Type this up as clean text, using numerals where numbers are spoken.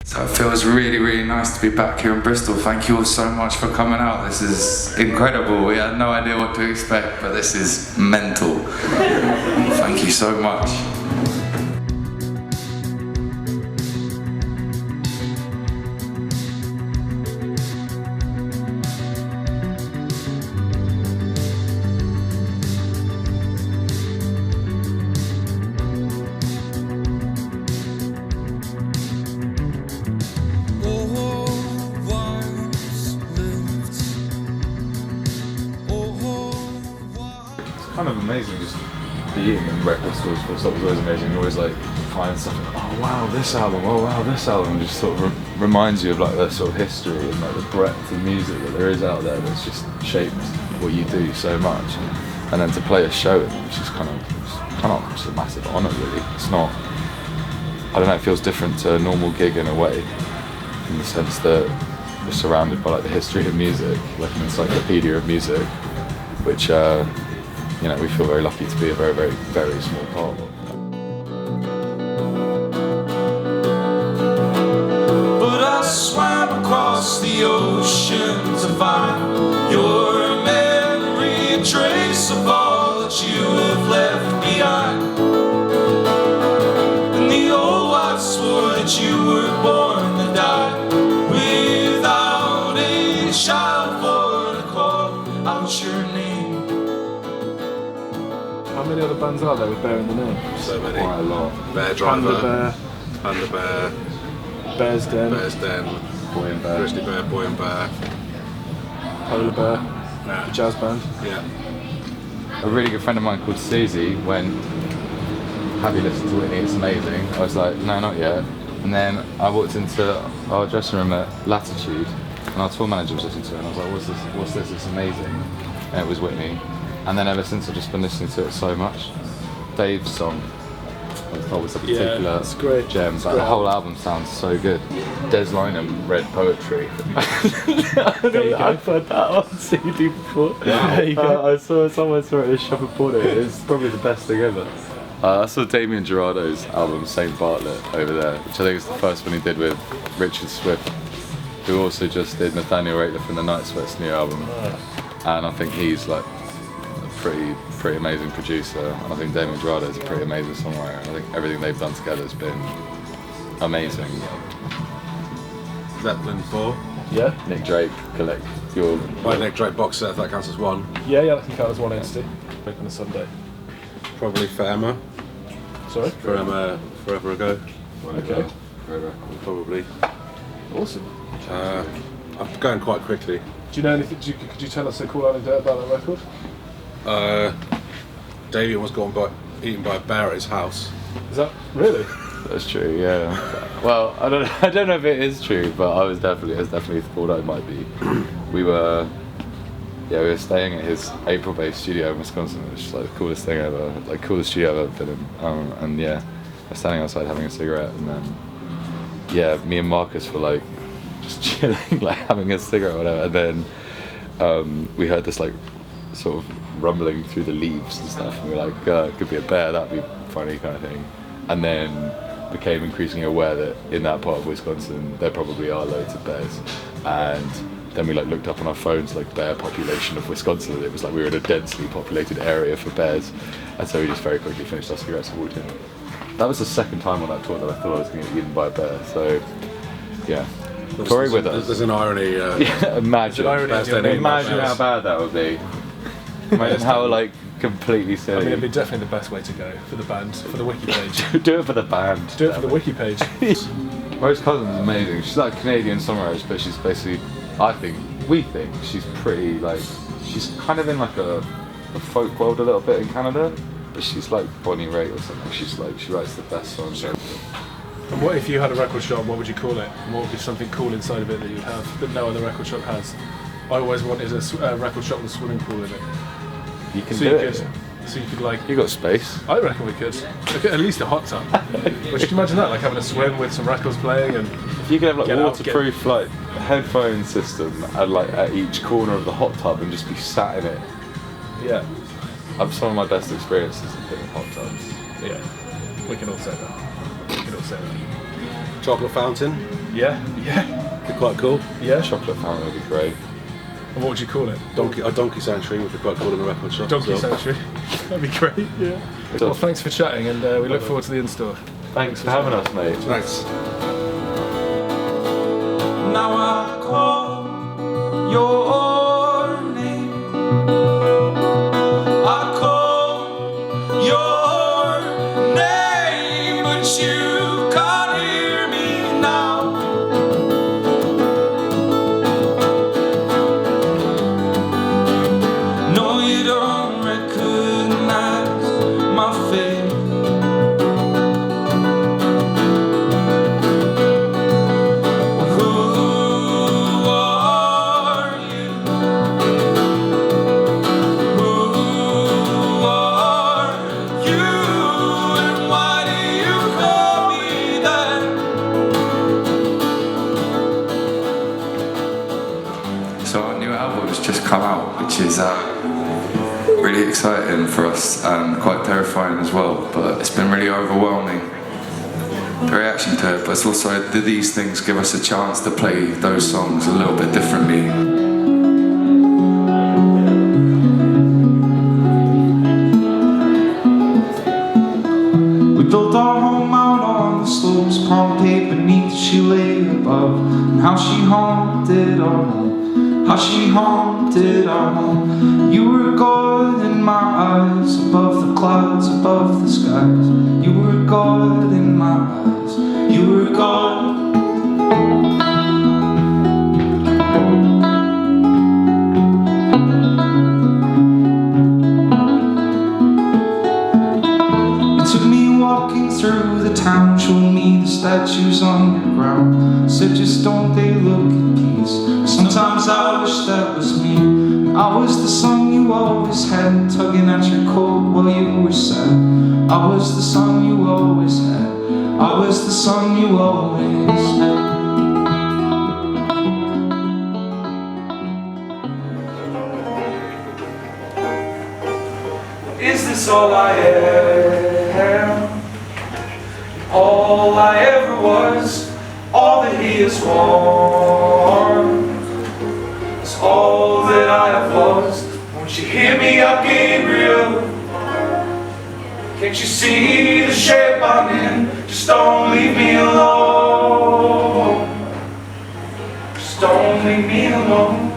So it feels really, really nice to be back here in Bristol. Thank you all so much for coming out. This is incredible. We had no idea what to expect, but this is mental. Thank you so much. Kind of amazing just being in record stores. For stuff was always amazing. You always like find something. Oh wow, this album. Oh wow, this album. Just sort of reminds you of like the sort of history and like the breadth of music that there is out there that's just shaped what you do so much. And then to play a show, which is kind of just a massive honour really. It's not. I don't know. It feels different to a normal gig in a way, in the sense that we're surrounded by like the history of music, like an encyclopedia of music, which. You know, we feel very lucky to be a very, very, very small part of. But I swam across the ocean to find your memory, a trace of all that you have left behind. And the old wife swore that you were born to die without a child for to call out your name. How many other bands are there with Bear in the name? So many. Quite a lot. Bear Driver, Panda Bear, Panda Bear, Bear's Den, Bear's Den, Boy and Bear. Grizzly Bear, Boy and Bear. Polar Bear, Nah. jazz band. Yeah. A really good friend of mine called Susie went, have you listened to Whitney? It's amazing. I was like, no, not yet. And then I walked into our dressing room at Latitude and our tour manager was listening to it and I was like, what's this? It's amazing. And it was Whitney. And then ever since I've just been listening to it so much. Dave's song, I thought was a particular it's great. gem. It's But great. the whole album sounds so good. Des Lynam read poetry. I've heard that on CD before. There you go. I saw someone saw it in a shop and bought it. It's probably the best thing ever. I saw Damien Gerardo's album Saint Bartlett over there, which I think is the first one he did with Richard Swift, who also just did Nathaniel Rateliff and the Night Sweat's new album. And I think he's like a pretty amazing producer, and I think Damien Gerardo is a pretty amazing songwriter, and I think everything they've done together has been amazing. Zeppelin 4. Yeah? Nick Drake, collect your... My Nick Drake box set, if that counts as one. Yeah, that can count as one entity. Like on a Sunday. Probably Fairma. Sorry? Forever Ago. Okay. Probably. Awesome. I'm going quite quickly. Do you know anything? Could you tell us a cool anecdote about that record? Davey almost got eaten by a bear at his house. Is that really? That's true, yeah. Well, I don't know if it is true, but I was definitely thought I might be. We were staying at his April-based studio in Wisconsin, which is like the coolest thing ever, like coolest studio I've ever been in. And yeah, I was standing outside having a cigarette, and then me and Marcus were like just chilling, like having a cigarette or whatever, and then we heard this like sort of rumbling through the leaves and stuff, and we were like, it could be a bear, that'd be funny kind of thing. And then became increasingly aware that in that part of Wisconsin there probably are loads of bears, and then we like looked up on our phones like bear population of Wisconsin, and it was like we were in a densely populated area for bears, and so we just very quickly finished our cigarettes and walked in. That was the second time on that tour that I thought I was going to get eaten by a bear, so yeah. Touring with us. There's an irony. Yeah, imagine how bad that would be. Imagine how like completely silly. I mean, it'd be definitely the best way to go for the band, for the wiki page. Do it for the band. Do it for the wiki page. Rose Cousin's amazing. She's like a Canadian songwriter, but she's basically, we think she's pretty like, she's kind of in like a folk world a little bit in Canada, but she's like Bonnie Raitt or something. She's like, she writes the best songs. And what if you had a record shop, what would you call it? And what would be something cool inside of it that you'd have that no other record shop has? I always wanted a record shop with a swimming pool in it. You can do it. So you could like... You got space. I reckon we could. Like, at least a hot tub. But you can imagine that, like having a swim with some records playing and... If you could have like waterproof like headphone system and like at each corner of the hot tub and just be sat in it. Yeah. I've some of my best experiences have been in hot tubs. Yeah. We can all say that. Chocolate fountain. Yeah. Be quite cool. Yeah. Chocolate fountain would be great. And what would you call it? Donkey sanctuary would be quite cool in a record shop. Donkey as well. sanctuary. That'd be great. Yeah. Well, thanks for chatting, and we look forward to the in-store. Thanks for having us, mate. Thanks. Now I call your name. I call your name, but you can't hear me now. No, you don't recognize my face. So our new album's just come out, which is really exciting for us and quite terrifying as well, but it's been really overwhelming, the reaction to it, but it's also these things give us a chance to play those songs a little bit differently. We built our home out on the slopes, palm tape beneath she lay above, and how she haunted our home, how she haunted our home. You were God in my eyes, above the clouds, above the skies. You were God in my eyes, you were God. Walking through the town, showed me the statues underground. Said just don't they look at peace. Sometimes I wish that was me. I was the son you always had, tugging at your coat while you were sad. I was the son you always had. I was the son you always had. Is this all I am? All I ever was, all that he has won, is all that I have lost. Won't you hear me up, Gabriel? Can't you see the shape I'm in? Just don't leave me alone. Just don't leave me alone.